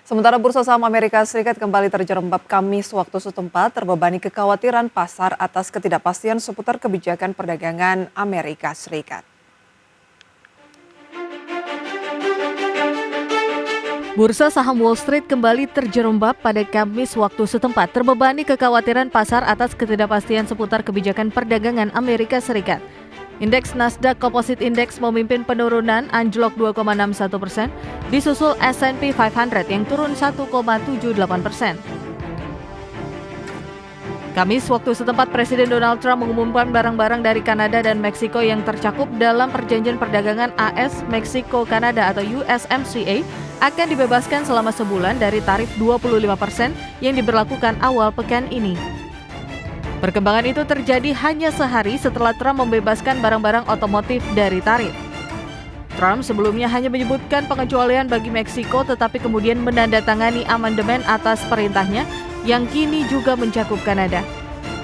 Sementara bursa saham Amerika Serikat kembali terjerembab Kamis waktu setempat terbebani kekhawatiran pasar atas ketidakpastian seputar kebijakan perdagangan Amerika Serikat. Bursa saham Wall Street kembali terjerembab pada Kamis waktu setempat terbebani kekhawatiran pasar atas ketidakpastian seputar kebijakan perdagangan Amerika Serikat. Indeks Nasdaq Composite Index memimpin penurunan anjlok 2,61%, disusul S&P 500 yang turun 1,78%. Kamis waktu setempat Presiden Donald Trump mengumumkan barang-barang dari Kanada dan Meksiko yang tercakup dalam perjanjian perdagangan AS Meksiko Kanada atau USMCA akan dibebaskan selama sebulan dari tarif 25% yang diberlakukan awal pekan ini. Perkembangan itu terjadi hanya sehari setelah Trump membebaskan barang-barang otomotif dari tarif. Trump sebelumnya hanya menyebutkan pengecualian bagi Meksiko tetapi kemudian menandatangani amandemen atas perintahnya yang kini juga mencakup Kanada.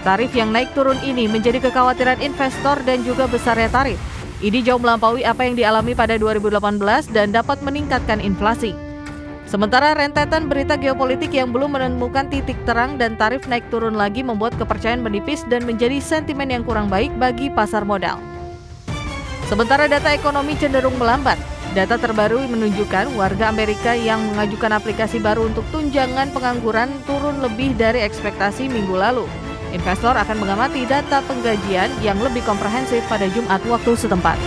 Tarif yang naik turun ini menjadi kekhawatiran investor dan juga besarnya tarif. Ini jauh melampaui apa yang dialami pada 2018 dan dapat meningkatkan inflasi. Sementara rentetan berita geopolitik yang belum menemukan titik terang dan tarif naik turun lagi membuat kepercayaan menipis dan menjadi sentimen yang kurang baik bagi pasar modal. Sementara data ekonomi cenderung melambat. Data terbaru menunjukkan warga Amerika yang mengajukan aplikasi baru untuk tunjangan pengangguran turun lebih dari ekspektasi minggu lalu. Investor akan mengamati data penggajian yang lebih komprehensif pada Jumat waktu setempat.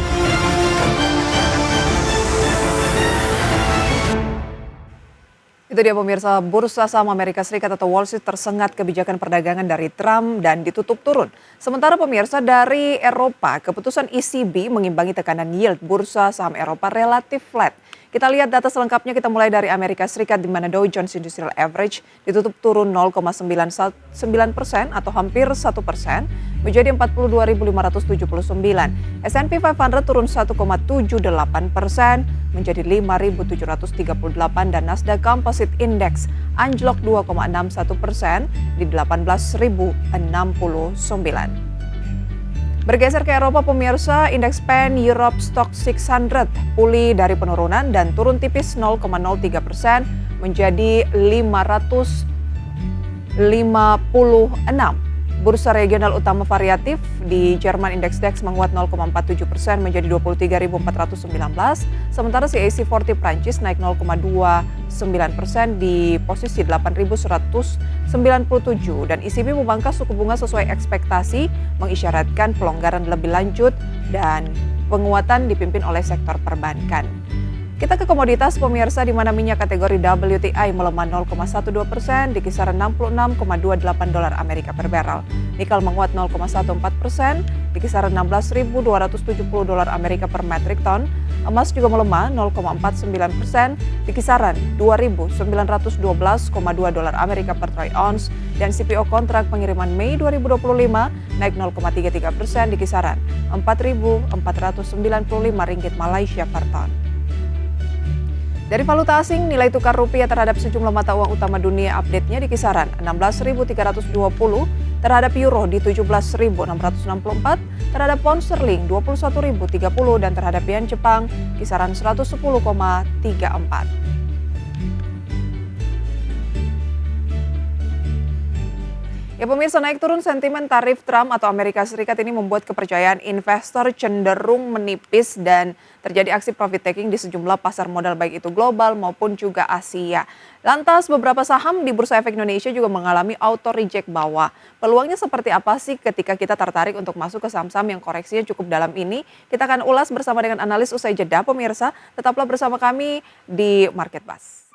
Itu dia pemirsa, bursa saham Amerika Serikat atau Wall Street tersengat kebijakan perdagangan dari Trump dan ditutup turun. Sementara pemirsa dari Eropa, keputusan ECB mengimbangi tekanan yield bursa saham Eropa relatif flat. Kita lihat data selengkapnya, kita mulai dari Amerika Serikat di mana Dow Jones Industrial Average ditutup turun 0,99% atau hampir 1% menjadi 42.579. S&P 500 turun 1,78% menjadi 5.738 dan Nasdaq Composite Index anjlok 2,61% di 18.069. Bergeser ke Eropa pemirsa, indeks PEN Europe Stock 600 pulih dari penurunan dan turun tipis 0,03% menjadi 556. Bursa regional utama variatif di Jerman indeks DAX menguat 0,47% menjadi 23.419. Sementara CAC 40 Prancis naik 0,29% di posisi 8.197 dan ECB memangkas suku bunga sesuai ekspektasi mengisyaratkan pelonggaran lebih lanjut dan penguatan dipimpin oleh sektor perbankan. Kita ke komoditas pemirsa di mana minyak kategori WTI melemah 0,12% di kisaran $66,28 Amerika per barrel. Nikel menguat 0,14% di kisaran $16.270 Amerika per metric ton. Emas juga melemah 0,49% di kisaran $2.912,2 Amerika per troy ounce dan CPO kontrak pengiriman Mei 2025 naik 0,33% di kisaran Rp4.495 Malaysia per ton. Dari valuta asing, nilai tukar rupiah terhadap sejumlah mata uang utama dunia update-nya di kisaran 16.320, terhadap euro di 17.664, terhadap pound sterling 21.030 dan terhadap yen Jepang kisaran 110,34. Ya pemirsa, naik turun sentimen tarif Trump atau Amerika Serikat ini membuat kepercayaan investor cenderung menipis dan terjadi aksi profit taking di sejumlah pasar modal baik itu global maupun juga Asia. Lantas beberapa saham di Bursa Efek Indonesia juga mengalami auto reject bawah. Peluangnya seperti apa sih ketika kita tertarik untuk masuk ke saham-saham yang koreksinya cukup dalam ini? Kita akan ulas bersama dengan analis usai jeda pemirsa. Tetaplah bersama kami di Market Buzz.